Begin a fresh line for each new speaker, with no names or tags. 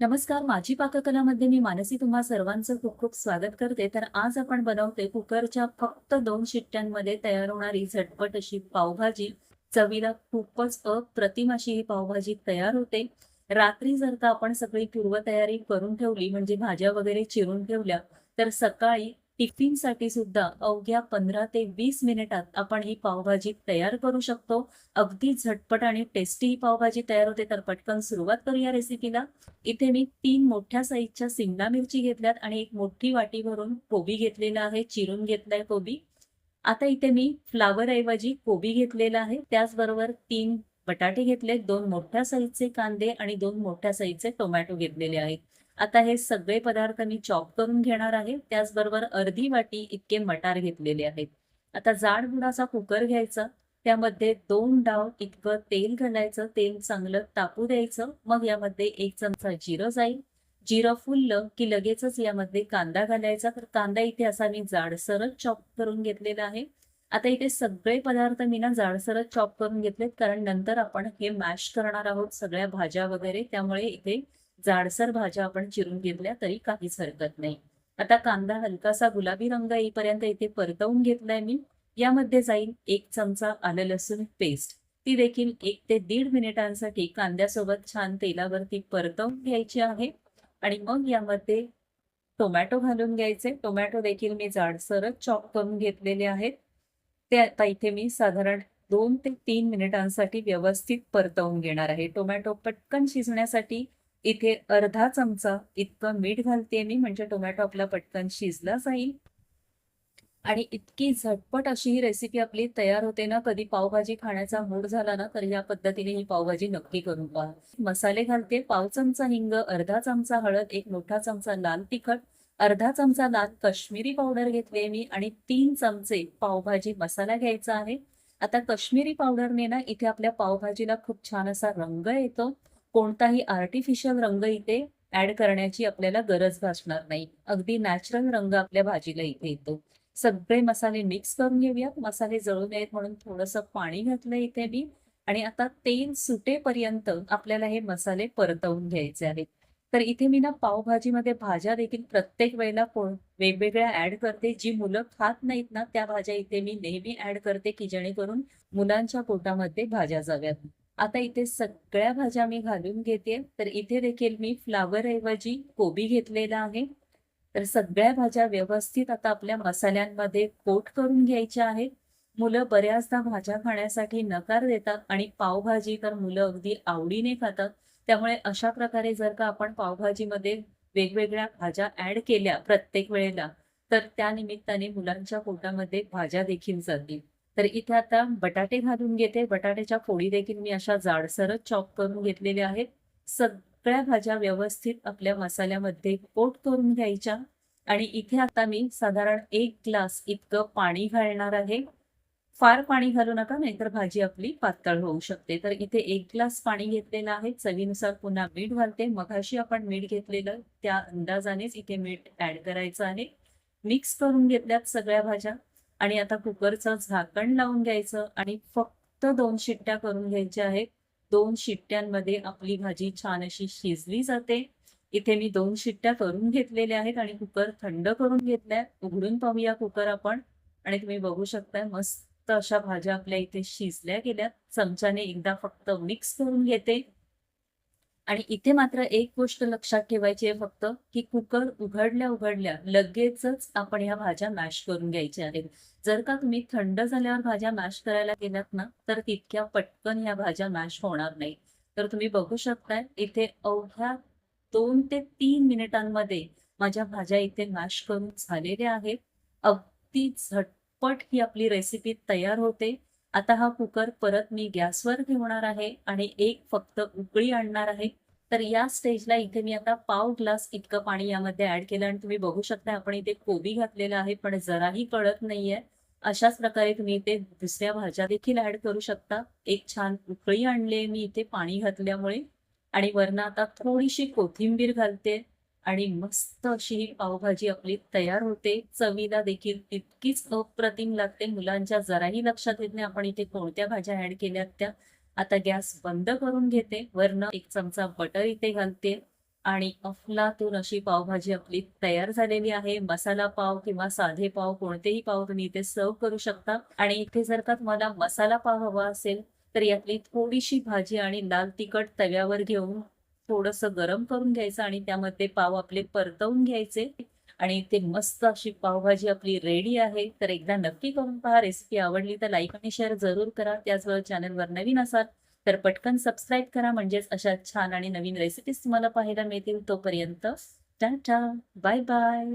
नमस्कार, माझी पाककलामध्ये मी मानसी तुम्हा सर्वांचं खूप खूप स्वागत करते. तर आज आपण बनवते कुकरच्या फक्त 2 शिट्ट्यांमध्ये तयार होणारी झटपट अशी पावभाजी. चवीला खूपच अप्रतिम अशी ही पावभाजी तयार होते. रात्री जर का आपण सगळी पूर्वतयारी करून ठेवली म्हणजे भाज्या वगैरे चिरून ठेवल्या, तर सकाळी टिफिनसाठी सुद्धा अवघ्या 15 ते 20 मिनिटात आपण ही पावभाजी तयार करू शकतो. अगदी झटपट आणि टेस्टी ही पावभाजी तयार होते. तर पटकन सुरुवात करूया रेसिपीला. इथे मी 3 मोठ्या साईजच्या सिमला मिरची घेतल्यात आणि एक मोठी वाटी भरून कोबी घेतलेला आहे, चिरून घेतलाय कोबी. आता इथे मी फ्लॉवर ऐवजी कोबी घेतलेला आहे. त्याचबरोबर 3 बटाटे घेतले, 2 मोठ्या साईजचे कांदे आणि 2 मोठ्या साईजचे टोमॅटो घेतलेले आहेत. आता हे सगळे पदार्थ मी चॉप करून घेणार आहे. त्याचबरोबर अर्धी वाटी इतके मटार घेतलेले आहेत. आता जाड-बुडाचा कुकर घ्यायचा. त्यामध्ये 2 डाव इतकं तेल घालायचं. तेल चांगलं तापू द्यायचं. मग यामध्ये 1 चमचा जिरं जाईल. जिरं फुललं की लगेचच यामध्ये कांदा घालायचा. तर कांदा इथे असा मी जाडसरच चॉप करून घेतलेला आहे. आता इथे सगळे पदार्थ मी ना जाडसरच चॉप करून घेतलेत, कारण नंतर आपण हे मॅश करणार आहोत सगळ्या भाज्या वगैरे. त्यामुळे इथे जाडसर भाज्या आपण चिरून घेतल्या तरी काहीच हरकत नाही. आता कांदा हलकासा गुलाबी रंग येईपर्यंत इथे परतवून घेतलाय मी. यामध्ये जाईल 1 चमचा आलं लसूण पेस्ट. ती देखील 1 ते 1.5 मिनिटांसाठी कांद्यासोबत छान तेलावरती परतवून घ्यायची आहे. आणि मग यामध्ये टोमॅटो घालून घ्यायचे. टोमॅटो देखील मी जाडसरच चॉप करून घेतलेले आहेत. ते आता इथे मी साधारण 2 ते 3 मिनिटांसाठी व्यवस्थित परतवून घेणार आहे. टोमॅटो पटकन शिजण्यासाठी इथे अर्धा चमचा इतकं मीठ घालते मी, म्हणजे टोमॅटो आपला पटकन शिजला जाईल. आणि इतकी झटपट अशी ही रेसिपी आपली तयार होते ना, कधी पावभाजी खाण्याचा मूड झाला ना, तर या पद्धतीने ही पावभाजी नक्की करून पहा. मसाले घालते. पाव चमचा हिंग, अर्धा चमचा हळद, 1 मोठा चमचा लाल तिखट, अर्धा चमचा लाल काश्मीरी पावडर घेतली मी आणि 3 चमचे पावभाजी मसाला घ्यायचा आहे. आता काश्मीरी पावडरने ना इथे आपल्या पावभाजीला खूप छान असा रंग येतो. कोणताही आर्टिफिशियल रंग इथे ऍड करण्याची आपल्याला गरज भासणार नाही. अगदी नॅचरल रंग आपल्या भाजीला इथे येतो. सगळे मसाले मिक्स करून घेऊयात. मसाले जळू नयेत म्हणून थोडंसं पाणी घातलं इथे मी. आणि आता तेल सुटेपर्यंत आपल्याला हे मसाले परतवून घ्यायचे आहेत. तर इथे मी ना पावभाजीमध्ये भाज्या देखील प्रत्येक वेळेला वेगवेगळ्या ऍड करते. जी मुलं खात नाहीत ना, त्या भाज्या इथे मी नेहमी ऍड करते, की जेणेकरून मुलांच्या पोटामध्ये भाज्या जाव्यात. आता इथे सगळ्या भाज्या मी घालून घेते. तर इथे देखील मी फ्लॉवर ऐवजी कोबी घेतलेला आहे. तर सगळ्या भाज्या व्यवस्थित आता आपल्या मसाल्यांमध्ये कोट करून घ्यायच्या आहेत. मुलं बऱ्याचदा भाज्या खाण्यासाठी नकार देतात आणि पावभाजी तर मुलं अगदी आवडीने खातात. त्यामुळे अशा प्रकारे जर का आपण पावभाजीमध्ये वेगवेगळ्या भाज्या ॲड केल्या प्रत्येक वेळेला, तर त्या निमित्ताने मुलांच्या पोटामध्ये भाज्या देखील जातील. तर इथे आता बटाटे घालून घेते. बटाट्याच्या फोडी देखील मी अशा जाडसरच चॉप करून घेतलेल्या आहेत. सगळ्या भाज्या व्यवस्थित आपल्या मसाल्यामध्ये कोट करून घ्यायच्या. आणि इथे आता मी साधारण 1 ग्लास इतकं पाणी घालणार आहे. फार पाणी घालू नका, नाहीतर भाजी आपली पातळ होऊ शकते. तर इथे 1 ग्लास पाणी घेतलेलं आहे. चवीनुसार पुन्हा मीठ घालते. मघाशी आपण मीठ घेतलेलं त्या अंदाजानेच इथे मीठ ॲड करायचं आहे. मिक्स करून घेतल्यात सगळ्या भाज्या. आणि आता कुकरचं झाकण लावून घ्यायचं आणि फक्त 2 शिट्ट्या करून घ्यायच्या आहेत. 2 शिट्ट्यांमध्ये आपली भाजी छान अशी शिजली जाते. इथे मी 2 शिट्ट्या करून घेतलेल्या आहेत आणि कुकर थंड करून घेतलाय. उघडून पाहूया कुकर आपण. आणि तुम्ही बघू शकताय मस्त अशा भाज्या आपल्या इथे शिजल्या गेल्यात. चमच्याने एकदा फक्त मिक्स करून घेते. आणि इथे मात्र एक गोष्ट लक्षात ठेवायची आहे फक्त, की कुकर उघडल्या-उघडल्या लगेचच आपण ह्या भाज्या मॅश करून घ्यायच्या आहेत. जर का तुम्ही थंड झाल्यावर भाज्या मॅश करायला गेलात ना, तर तितक्या पटकन ह्या भाज्या मॅश होणार नाही. तर तुम्ही बघू शकताय इथे अवघ्या 2 ते 3 मिनिटांमध्ये माझ्या भाज्या इथे मॅश करून झालेल्या आहेत. अगदी झटपट ही आपली रेसिपी तयार होते. आता हा कुकर परत मी गॅसवर ठेवणार आहे आणि एक फक्त उकळी आणणार आहे. तर या स्टेजला इथे मी आता पाव ग्लास इतकं पाणी यामध्ये ॲड केलं आणि तुम्ही बघू शकता आपण इथे कोबी घातलेला आहे, पण जराही कळत नाहीये. अशाच प्रकारे तुम्ही इथे दुसऱ्या भाज्या देखील ॲड करू शकता. एक छान उकळी आणली मी इथे पाणी घातल्यामुळे. आणि वरनं आता थोडीशी कोथिंबीर घालते आणि मस्त अशी ही पावभाजी आपली तयार होते. चवीला देखील तितकीच अप्रतिम लागते. मुलांच्या जराही लक्षात येत नाही आपण इथे कोणत्या भाज्या ॲड केल्यात त्या. आता गॅस बंद करून घेते. वरनं 1 चमचा बटर इथे घालते. आणि अफलातून अशी पावभाजी आपली तयार झालेली आहे. मसाला पाव किंवा साधे पाव कोणतेही पाव तुम्ही इथे सर्व्ह करू शकता. आणि इथे जर का तुम्हाला मसाला पाव हवा असेल, तर यातली थोडीशी भाजी आणि लाल तिखट तव्यावर घेऊन थोडंसं गरम करून घ्यायचं आणि त्यामध्ये पाव आपले परतवून घ्यायचे आणि ते मस्त अशी पावभाजी आपली रेडी आहे. तर एकदा नक्की करून पहा. रेसिपी आवडली तर लाईक आणि शेअर जरूर करा. त्याचबरोबर चॅनलवर नवीन असाल तर पटकन सबस्क्राईब करा, म्हणजेच अशा छान आणि नवीन रेसिपीज तुम्हाला पाहायला मिळतील. तोपर्यंत टाटा, बाय बाय.